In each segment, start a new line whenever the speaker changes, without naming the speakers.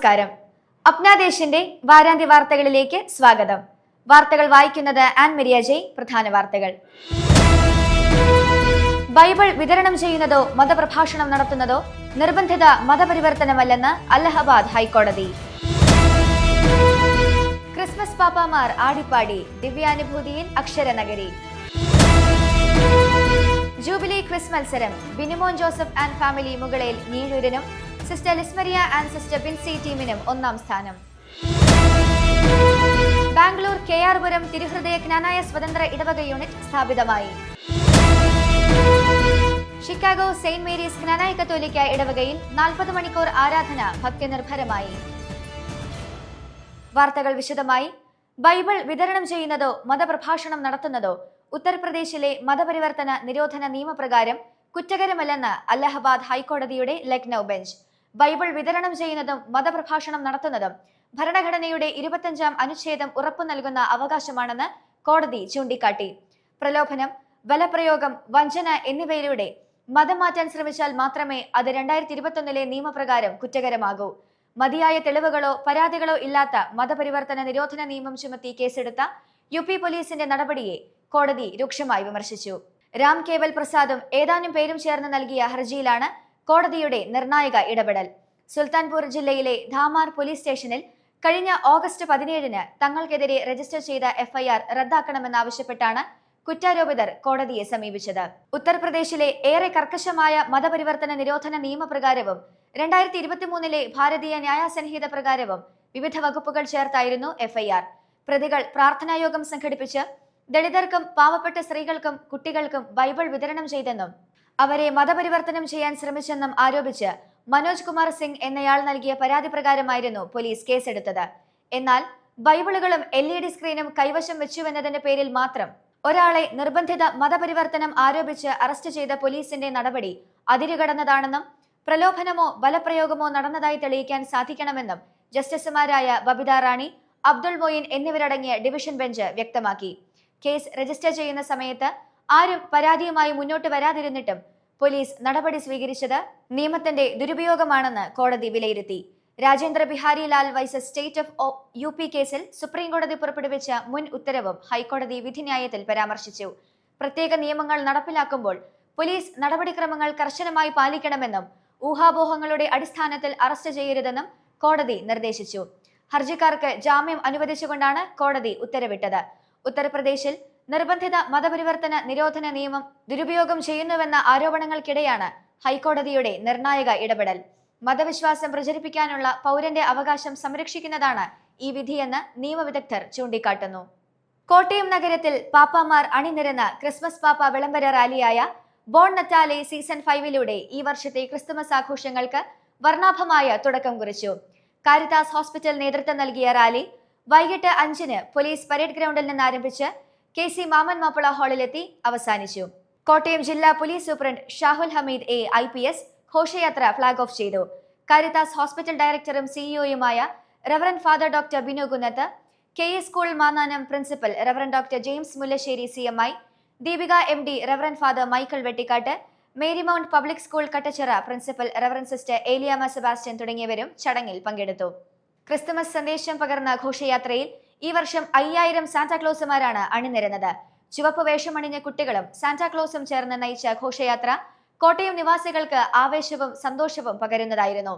നമസ്കാരം. അപ്നാദേശിന്റെ വാരാന്ത്യ വാർത്തകളിലേക്ക് സ്വാഗതം. വാർത്തകൾ വായിക്കുന്നത് ആൻ മരിയ ജയ്. പ്രധാന വാർത്തകൾ. ബൈബിൾ വിതരണം ചെയ്യുന്നതോ മതപ്രഭാഷണം നടത്തുന്നതോ നിർബന്ധിത മതപരിവർത്തനമല്ലെന്ന് അലഹബാദ് ഹൈക്കോടതി. ക്രിസ്മസ് പാപ്പാമാർ ആടിപ്പാടി, ദിവ്യാനുഭൂതിയിൽ അക്ഷരനഗരി. ജൂബിലി ക്വിസ് മത്സരം, Binimon Joseph and family Mukalayil നീഴൂരിനും sister Lismaria and sister Binsy ടീമിനും ഒന്നാം സ്ഥാനം. ബാംഗ്ലൂർ KR പുരം തിരുഹൃദയ ജ്ഞാനായ സ്വതന്ത്ര ഇടവക യൂണിറ്റ് സ്ഥാപിതമായി. ഷിക്കാഗോ സെയിന്റ് മേരീസ് ജ്ഞാനായ കത്തോലിക്ക ഇടവകയിൽ 40 മണിക്കൂർ ആരാധന ഭക്തിനിർഭരമായി. വാർത്തകൾ വിശദമായി. ബൈബിൾ വിതരണം ചെയ്യുന്നതോ മതപ്രഭാഷണം നടത്തുന്നതോ ഉത്തർപ്രദേശിലെ മതപരിവർത്തന നിരോധന നിയമപ്രകാരം കുറ്റകരമല്ലെന്ന് അലഹബാദ് ഹൈക്കോടതിയുടെ ലക്നൌ ബെഞ്ച്. ബൈബിൾ വിതരണം ചെയ്യുന്നതും മതപ്രഭാഷണം നടത്തുന്നതും ഭരണഘടനയുടെ 25-ാം അനുച്ഛേദം ഉറപ്പു നൽകുന്ന അവകാശമാണെന്ന് കോടതി ചൂണ്ടിക്കാട്ടി. പ്രലോഭനം, ബലപ്രയോഗം, വഞ്ചന എന്നിവയിലൂടെ മതം മാറ്റാൻ ശ്രമിച്ചാൽ മാത്രമേ അത് 2021 നിയമപ്രകാരം കുറ്റകരമാകൂ. മതിയായ തെളിവുകളോ പരാതികളോ ഇല്ലാത്ത മതപരിവർത്തന നിരോധന നിയമം ചുമത്തി കേസെടുത്ത UP പോലീസിന്റെ നടപടിയെ കോടതി രൂക്ഷമായി വിമർശിച്ചു. രാം കേവൽ പ്രസാദും ഏതാനും പേരും ചേർന്ന് നൽകിയ ഹർജിയിലാണ് കോടതിയുടെ നിർണായക ഇടപെടൽ. സുൽത്താൻപൂർ ജില്ലയിലെ ധാമാർ പോലീസ് സ്റ്റേഷനിൽ കഴിഞ്ഞ ഓഗസ്റ്റ് 17-ന് തങ്ങൾക്കെതിരെ രജിസ്റ്റർ ചെയ്ത FIR റദ്ദാക്കണമെന്നാവശ്യപ്പെട്ടാണ് കുറ്റാരോപിതർ കോടതിയെ സമീപിച്ചത്. ഉത്തർപ്രദേശിലെ ഏറെ കർക്കശമായ മതപരിവർത്തന നിരോധന നിയമപ്രകാരവും 2023 ഭാരതീയ ന്യായ സംഹിത പ്രകാരവും വിവിധ വകുപ്പുകൾ ചേർത്തായിരുന്നു FIR. പ്രതികൾ പ്രാർത്ഥനായോഗം സംഘടിപ്പിച്ച് ദളിതർക്കും പാവപ്പെട്ട സ്ത്രീകൾക്കും കുട്ടികൾക്കും ബൈബിൾ വിതരണം ചെയ്തെന്നും അവരെ മതപരിവർത്തനം ചെയ്യാൻ ശ്രമിച്ചെന്നും ആരോപിച്ച് മനോജ് കുമാർ സിംഗ് എന്നയാൾ നൽകിയ പരാതി പ്രകാരമായിരുന്നു പോലീസ് കേസെടുത്തത്. എന്നാൽ ബൈബിളുകളും LED സ്ക്രീനും കൈവശം വെച്ചുവെന്നതിന്റെ പേരിൽ മാത്രം ഒരാളെ നിർബന്ധിത മതപരിവർത്തനം ആരോപിച്ച് അറസ്റ്റ് ചെയ്ത പോലീസിന്റെ നടപടി അതിരുകടന്നതാണെന്നും പ്രലോഭനമോ ബലപ്രയോഗമോ നടന്നതായി തെളിയിക്കാൻ സാധിക്കണമെന്നും ജസ്റ്റിസുമാരായ ബബിത റാണി, അബ്ദുൾ മൊയിൻ എന്നിവരടങ്ങിയ ഡിവിഷൻ ബെഞ്ച് വ്യക്തമാക്കി. കേസ് രജിസ്റ്റർ ചെയ്യുന്ന സമയത്ത് ആരും പരാതിയുമായി മുന്നോട്ട് വരാതിരുന്നിട്ടും പോലീസ് നടപടി സ്വീകരിച്ചത് നിയമത്തിന്റെ ദുരുപയോഗമാണെന്ന് കോടതി വിലയിരുത്തി. Rajendra Bihari Lal വൈസസ് state of UP കേസിൽ സുപ്രീം കോടതി പുറപ്പെടുവിച്ച മുൻ ഉത്തരവും ഹൈക്കോടതി വിധിന്യായത്തിൽ പരാമർശിച്ചു. പ്രത്യേക നിയമങ്ങൾ നടപ്പിലാക്കുമ്പോൾ പോലീസ് നടപടിക്രമങ്ങൾ കർശനമായി പാലിക്കണമെന്നും ഊഹാപോഹങ്ങളുടെ അടിസ്ഥാനത്തിൽ അറസ്റ്റ് ചെയ്യരുതെന്നും കോടതി നിർദ്ദേശിച്ചു. ഹർജിക്കാർക്ക് ജാമ്യം അനുവദിച്ചുകൊണ്ടാണ് കോടതി ഉത്തരവിട്ടത്. ഉത്തർപ്രദേശിൽ നിർബന്ധിത മതപരിവർത്തന നിരോധന നിയമം ദുരുപയോഗം ചെയ്യുന്നുവെന്ന ആരോപണങ്ങൾക്കിടെയാണ് ഹൈക്കോടതിയുടെ നിർണായക ഇടപെടൽ. മതവിശ്വാസം പ്രചരിപ്പിക്കാനുള്ള പൗരന്റെ അവകാശം സംരക്ഷിക്കുന്നതാണ് ഈ വിധിയെന്ന് നിയമവിദഗ്ധർ ചൂണ്ടിക്കാട്ടുന്നു. കോട്ടയം നഗരത്തിൽ പാപ്പാമാർ അണിനിരന്ന ക്രിസ്മസ് പാപ്പ വിളംബര റാലിയായ ബോൺ നറ്റാലെ സീസൺ 5 ഈ വർഷത്തെ ക്രിസ്തുമസ് ആഘോഷങ്ങൾക്ക് വർണ്ണാഭമായ തുടക്കം കുറിച്ചു. കാരിത്താസ് ഹോസ്പിറ്റൽ നേതൃത്വം നൽകിയ റാലി വൈകിട്ട് 5-ന് പോലീസ് പരേഡ് ഗ്രൗണ്ടിൽ നിന്ന് ആരംഭിച്ച് KC മാമൻ മാപ്പിള ഹാളിലെത്തി അവസാനിച്ചു. കോട്ടയം ജില്ലാ police superintendent Shahul Hameed IPS ഘോഷയാത്ര ഫ്ളാഗ് ഓഫ് ചെയ്തു. കാരിത്താസ് ഹോസ്പിറ്റൽ ഡയറക്ടറും CEO-യുമായ reverend father doctor Binu Kunnath, KS school Mannanam principal reverend doctor James Mullassery CMI, Deepika MD reverend father Michael Vettikkattu, Mary Mount public school Kattachira principal reverend sister Eliyama Sebastian തുടങ്ങിയവരും ചടങ്ങിൽ പങ്കെടുത്തു. ക്രിസ്തുമസ് സന്ദേശം പകർന്ന ഘോഷയാത്രയിൽ ഈ വർഷം 5000 സാന്റാക്ലോസുമാരാണ് അണിനിരന്നത്. ചുവപ്പ് വേഷമണിഞ്ഞ കുട്ടികളും സാന്റാക്ലോസും ചേർന്ന് നയിച്ച ഘോഷയാത്ര കോട്ടയം നിവാസികൾക്ക് ആവേശവും സന്തോഷവും പകരുന്നതായിരുന്നു.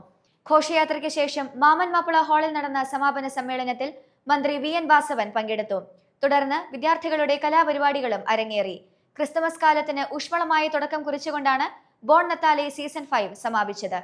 ഘോഷയാത്രയ്ക്ക് ശേഷം മാമൻ മാപ്പിള ഹാളിൽ നടന്ന സമാപന സമ്മേളനത്തിൽ മന്ത്രി VN വാസവൻ പങ്കെടുത്തു. തുടർന്ന് വിദ്യാർത്ഥികളുടെ കലാപരിപാടികളും അരങ്ങേറി. ക്രിസ്തുമസ് കാലത്തിന് ഊഷ്മളമായ തുടക്കം കുറിച്ചുകൊണ്ടാണ് ബോൺ നത്താലെ സീസൺ 5 സമാപിച്ചത്.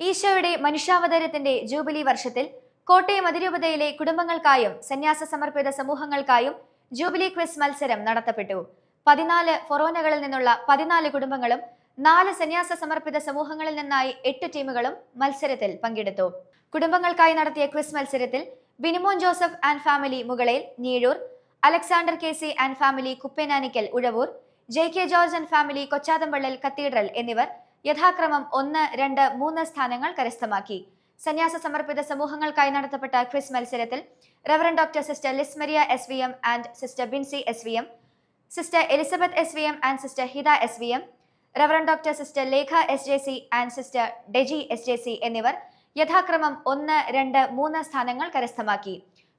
ഈശോയുടെ മനുഷ്യാവതാരത്തിന്റെ ജൂബിലി വർഷത്തിൽ കോട്ടയം അതിരൂപതയിലെ കുടുംബങ്ങൾക്കായും സന്യാസ സമർപ്പിത സമൂഹങ്ങൾക്കായും ജൂബിലി ക്വിസ് മത്സരം നടത്തപ്പെട്ടു. 14 ഫൊറോനകളിൽ നിന്നുള്ള 14 കുടുംബങ്ങളും 4 സന്യാസ സമർപ്പിത സമൂഹങ്ങളിൽ നിന്നായി 8 ടീമുകളും മത്സരത്തിൽ പങ്കെടുത്തു. കുടുംബങ്ങൾക്കായി നടത്തിയ ക്വിസ് മത്സരത്തിൽ Binimon Joseph and family Mukalayil Njeezhoor, Alexander KC and family Kuppenanickal Uzhavoor, JK George and family Kochathampallal cathedral എന്നിവർ യഥാക്രമം 1, 2, 3 സ്ഥാനങ്ങൾ കരസ്ഥമാക്കി. സന്യാസ സമർപ്പിത സമൂഹങ്ങൾക്കായി നടത്തപ്പെട്ട ക്വിസ് മത്സരത്തിൽ reverend doctor sister Lismaria SVM and sister Binsy SVM, sister Elizabeth SVM and sister Hitha SVM, reverend doctor sister Lekha SJC and sister Deji SJC എന്നിവർ യഥാക്രമം 1, 2, 3 സ്ഥാനങ്ങൾ കരസ്ഥമാക്കി.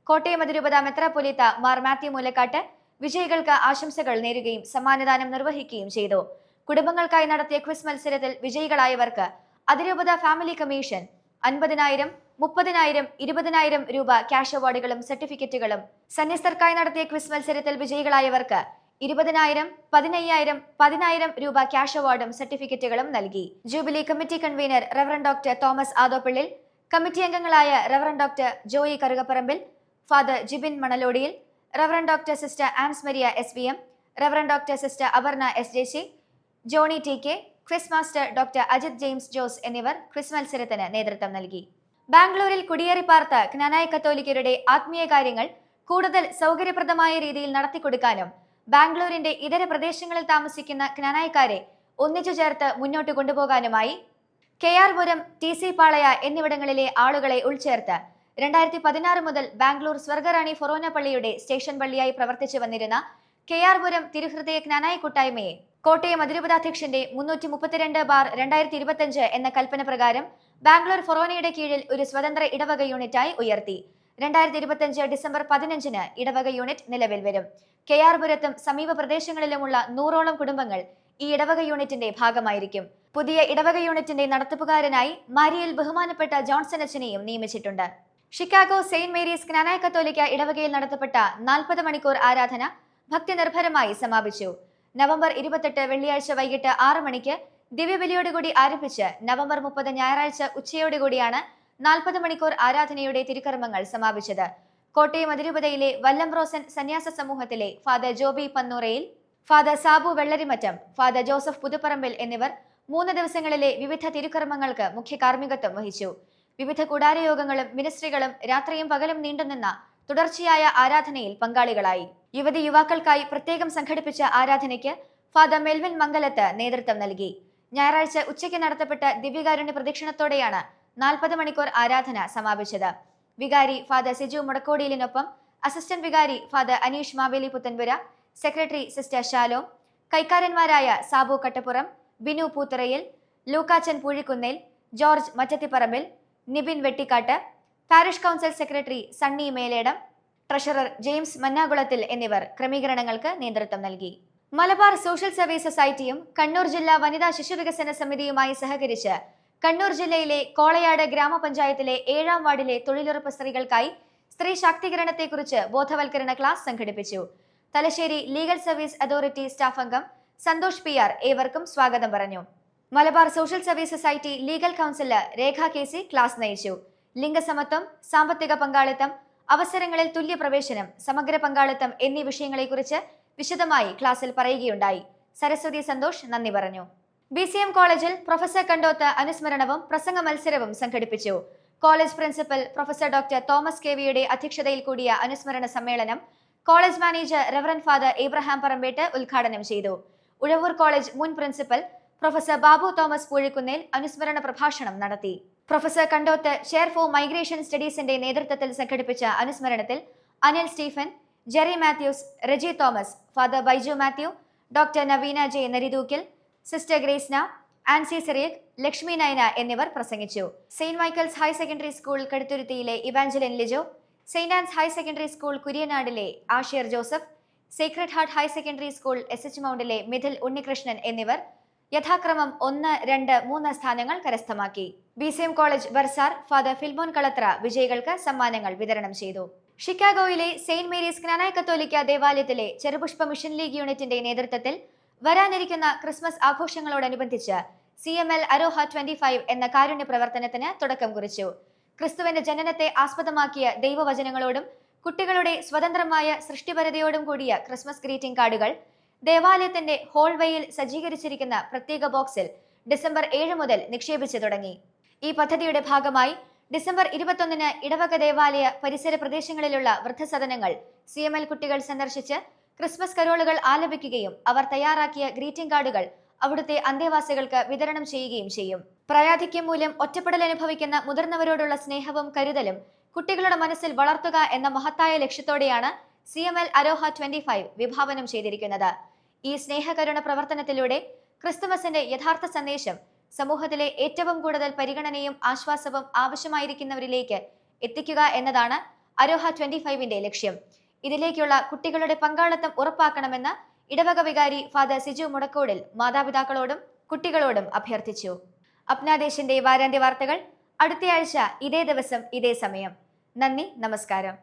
കോട്ടയം അതിരൂപത മെത്രാപ്പൊലീത്ത മാർ മാത്യു മൂലക്കാട്ട് വിജയികൾക്ക് ആശംസകൾ നേരുകയും സമ്മാനദാനം നിർവഹിക്കുകയും ചെയ്തു. കുടുംബങ്ങൾക്കായി നടത്തിയ ക്വിസ് മത്സരത്തിൽ വിജയികളായവർക്ക് അതിരൂപത ഫാമിലി കമ്മീഷൻ 50,000, 30,000, 20,000 രൂപ ക്യാഷ് അവാർഡുകളും സർട്ടിഫിക്കറ്റുകളും, സന്യസ്തർക്കായി നടത്തിയ ക്വിസ് മത്സരത്തിൽ വിജയികളായവർക്ക് 20,000, 15,000, 10,000 രൂപ ക്യാഷ് അവാർഡും സർട്ടിഫിക്കറ്റുകളും നൽകി. Jubilee committee convener reverend doctor Thomas Adoppallil, committee അംഗങ്ങളായ reverend doctor Joy Karukaparambil, father Jibin Manalodiyil, reverend doctor sister Ans Maria SVM, reverend doctor sister Aparna SJC, Johnny TK, quiz master doctor Ajith James Jose എന്നിവർ ക്വിസ് മത്സരത്തിന് നേതൃത്വം നൽകി. ബാംഗ്ലൂരിൽ കുടിയേറി പാർത്ത ക്നാനായ കത്തോലിക്കരുടെ ആത്മീയ കാര്യങ്ങൾ കൂടുതൽ സൗകര്യപ്രദമായ രീതിയിൽ നടത്തിക്കൊടുക്കാനും ബാംഗ്ലൂരിന്റെ ഇതര പ്രദേശങ്ങളിൽ താമസിക്കുന്ന ക്നാനായക്കാരെ ഒന്നിച്ചു ചേർത്ത് മുന്നോട്ട് കൊണ്ടുപോകാനുമായി KR പുരം, TC പാളയ എന്നിവിടങ്ങളിലെ ആളുകളെ ഉൾച്ചേർത്ത് 2016 മുതൽ ബാംഗ്ലൂർ സ്വർഗറാണി ഫൊറോന പള്ളിയുടെ സ്റ്റേഷൻ പള്ളിയായി പ്രവർത്തിച്ചു വന്നിരുന്ന KR പുരം തിരുഹൃദയ ക്നാനായ കൂട്ടായ്മയെ കോട്ടയം അതിരൂപതാധ്യക്ഷന്റെ 332/2025 എന്ന കൽപ്പന പ്രകാരം ബാംഗ്ലൂർ ഫൊറോനയുടെ കീഴിൽ ഒരു സ്വതന്ത്ര ഇടവക യൂണിറ്റായി ഉയർത്തി. 2025 ഡിസംബർ 15-ന് ഇടവക യൂണിറ്റ് നിലവിൽ വരും. KR പുരത്തും സമീപ പ്രദേശങ്ങളിലുമുള്ള 100ഓളം കുടുംബങ്ങൾ ഈ ഇടവക യൂണിറ്റിന്റെ ഭാഗമായിരിക്കും. പുതിയ ഇടവക യൂണിറ്റിന്റെ നടത്തിപ്പുകാരനായി മാരിയിൽ ബഹുമാനപ്പെട്ട ജോൺസൺ അച്ഛനെയും നിയമിച്ചിട്ടുണ്ട്. ഷിക്കാഗോ സെയിന്റ് മേരീസ് ക്നാനായ കത്തോലിക്ക ഇടവകയിൽ നടത്തപ്പെട്ട 40 മണിക്കൂർ ആരാധന ഭക്തിനിർഭരമായി സമാപിച്ചു. നവംബർ 28 വെള്ളിയാഴ്ച വൈകിട്ട് 6 മണിക്ക് ദിവ്യബലിയോടുകൂടി ആരംഭിച്ച് നവംബർ 30 ഞായറാഴ്ച ഉച്ചയോടുകൂടിയാണ് 40 മണിക്കൂർ ആരാധനയുടെ തിരുക്കർമ്മങ്ങൾ സമാപിച്ചത്. കോട്ടയം അതിരൂപതയിലെ വല്ലംബ്രോസൻ സന്യാസ സമൂഹത്തിലെ father Joby Pannurayil, father Sabu Vellarimattam, father Joseph Puthuparambil എന്നിവർ 3 ദിവസങ്ങളിലെ വിവിധ തിരുക്കർമ്മങ്ങൾക്ക് മുഖ്യ കാർമ്മികത്വം വഹിച്ചു. വിവിധ കൂടാരയോഗങ്ങളും മിനിസ്ട്രികളും രാത്രിയും പകലും നീണ്ടുനിന്ന തുടർച്ചയായ ആരാധനയിൽ പങ്കാളികളായി. യുവതി യുവാക്കൾക്കായി പ്രത്യേകം സംഘടിപ്പിച്ച ആരാധനയ്ക്ക് ഫാദർ മെൽവിൻ മംഗലത്ത് നേതൃത്വം നൽകി. ഞായറാഴ്ച ഉച്ചയ്ക്ക് നടത്തപ്പെട്ട ദിവ്യകാരുണ്യ പ്രദക്ഷിണത്തോടെയാണ് 40 മണിക്കൂർ ആരാധന സമാപിച്ചത്. വികാരി ഫാദർ സിജു മുടക്കോടിയിലിനൊപ്പം അസിസ്റ്റന്റ് വികാരി father Aneesh Maveli Puthenpura, secretary sister Shalom, കൈക്കാരന്മാരായ Sabu Kattappuram, Binu Poothrayil, Lukachan Poozhikunnel, George Mattathiparambil, Nibin Vettikattu, parish council secretary Sunny Meledam, treasurer James Mannakulathil എന്നിവർ ക്രമീകരണങ്ങൾക്ക് നേതൃത്വം നൽകി. മലബാർ സോഷ്യൽ സർവീസ് സൊസൈറ്റിയും കണ്ണൂർ ജില്ലാ വനിതാ ശിശുവികസന സമിതിയുമായി സഹകരിച്ച് കണ്ണൂർ ജില്ലയിലെ കോളയാട് ഗ്രാമപഞ്ചായത്തിലെ 7-ാം വാർഡിലെ തൊഴിലുറപ്പ് സ്ത്രീകൾക്കായി സ്ത്രീ ശാക്തീകരണത്തെക്കുറിച്ച് ബോധവൽക്കരണ ക്ലാസ് സംഘടിപ്പിച്ചു. Thalassery legal service authority staff അംഗം സന്തോഷ് PR ഏവർക്കും സ്വാഗതം പറഞ്ഞു. Malabar social service society legal counsellor Rekha KC class നയിച്ചു. ലിംഗസമത്വം, സാമ്പത്തിക പങ്കാളിത്തം, അവസരങ്ങളിൽ തുല്യ പ്രവേശനം, സമഗ്ര പങ്കാളിത്തം എന്നീ വിഷയങ്ങളെക്കുറിച്ച് വിശദമായി ക്ലാസ്സിൽ പറയുകയുണ്ടായി. സരസ്വതി സന്തോഷ് നന്ദി പറഞ്ഞു. BCM കോളേജിൽ പ്രൊഫസർ കണ്ടോത്ത് അനുസ്മരണവും പ്രസംഗ മത്സരവും സംഘടിപ്പിച്ചു. College principal professor doctor Thomas KVയുടെ അധ്യക്ഷതയിൽ കൂടിയ അനുസ്മരണ സമ്മേളനം college manager reverend father Abraham Parambett ഉദ്ഘാടനം ചെയ്തു. ഉഴവൂർ കോളേജ് മുൻ principal professor Babu Thomas Poozhikunnel അനുസ്മരണ പ്രഭാഷണം നടത്തി. Professor Kandoth chair for migration സ്റ്റഡീസിന്റെ നേതൃത്വത്തിൽ സംഘടിപ്പിച്ച അനുസ്മരണത്തിൽ Anil Stephen, Jerry Mathews, Reji Thomas, father Baiju Mathew, doctor Naveena J Narithookil, sister Gresna, Ancy Cyriac, Lakshmi Nayana എന്നിവർ പ്രസംഗിച്ചു. Saint Michael's higher secondary school കടുത്തുരുത്തിയിലെ Evangeline Lijo, saint Ann's higher secondary school കുര്യനാടിലെ Ashir Joseph, secret heart higher secondary school SH മൗണ്ടിലെ മിഥിൽ ഉണ്ണികൃഷ്ണൻ എന്നിവർ യഥാക്രമം 1, 2, 3 സ്ഥാനങ്ങൾ കരസ്ഥമാക്കി. BCM college bursar father Philemon Kalathra വിജയികൾക്ക് സമ്മാനങ്ങൾ വിതരണം ചെയ്തു. ഷിക്കാഗോയിലെ സെയിന്റ് മേരീസ് ക്നാനായ കത്തോലിക്ക ദേവാലയത്തിലെ ചെറുപുഷ്പ മിഷൻ ലീഗ് യൂണിറ്റിന്റെ നേതൃത്വത്തിൽ വരാനിരിക്കുന്ന ക്രിസ്മസ് ആഘോഷങ്ങളോടനുബന്ധിച്ച് CML അരോഹ 25 എന്ന കാരുണ്യ പ്രവർത്തനത്തിന് തുടക്കം കുറിച്ചു. ക്രിസ്തുവിന്റെ ജനനത്തെ ആസ്പദമാക്കിയ ദൈവവചനങ്ങളോടും കുട്ടികളുടെ സ്വതന്ത്രമായ സൃഷ്ടിപരതയോടും കൂടിയ ക്രിസ്മസ് ഗ്രീറ്റിംഗ് കാർഡുകൾ ദേവാലയത്തിന്റെ ഹോൾവേയിൽ സജ്ജീകരിച്ചിരിക്കുന്ന പ്രത്യേക ബോക്സിൽ ഡിസംബർ 7 മുതൽ നിക്ഷേപിച്ചു തുടങ്ങി. ഈ പദ്ധതിയുടെ ഭാഗമായി ഡിസംബർ 21-ന് ഇടവക ദേവാലയ പരിസര പ്രദേശങ്ങളിലുള്ള വൃദ്ധസദനങ്ങൾ CML കുട്ടികൾ സന്ദർശിച്ച് ക്രിസ്മസ് കരോളുകൾ ആലപിക്കുകയും അവർ തയ്യാറാക്കിയ ഗ്രീറ്റിംഗ് കാർഡുകൾ അവിടുത്തെ അന്തേവാസികൾക്ക് വിതരണം ചെയ്യുകയും ചെയ്യും. പ്രായാധിക്യം മൂലം ഒറ്റപ്പെടൽ അനുഭവിക്കുന്ന മുതിർന്നവരോടുള്ള സ്നേഹവും കരുതലും കുട്ടികളുടെ മനസ്സിൽ വളർത്തുക എന്ന മഹത്തായ ലക്ഷ്യത്തോടെയാണ് CML അരോഹ 25 വിഭാവനം ചെയ്തിരിക്കുന്നത്. ഈ സ്നേഹകരുണ പ്രവർത്തനത്തിലൂടെ ക്രിസ്തുമസിന്റെ യഥാർത്ഥ സന്ദേശം സമൂഹത്തിലെ ഏറ്റവും കൂടുതൽ പരിഗണനയും ആശ്വാസവും ആവശ്യമായിരിക്കുന്നവരിലേക്ക് എത്തിക്കുക എന്നതാണ് അരോഹ 25ന്റെ ലക്ഷ്യം. ഇതിലേക്കുള്ള കുട്ടികളുടെ പങ്കാളിത്തം ഉറപ്പാക്കണമെന്ന് ഇടവക വികാരി ഫാദർ സിജു മുടക്കോടിൽ മാതാപിതാക്കളോടും കുട്ടികളോടും അഭ്യർത്ഥിച്ചു. അപ്നാദേശിന്റെ വാരാന്ത്യ വാർത്തകൾ അടുത്തയാഴ്ച ഇതേ ദിവസം ഇതേ സമയം. നന്ദി, നമസ്കാരം.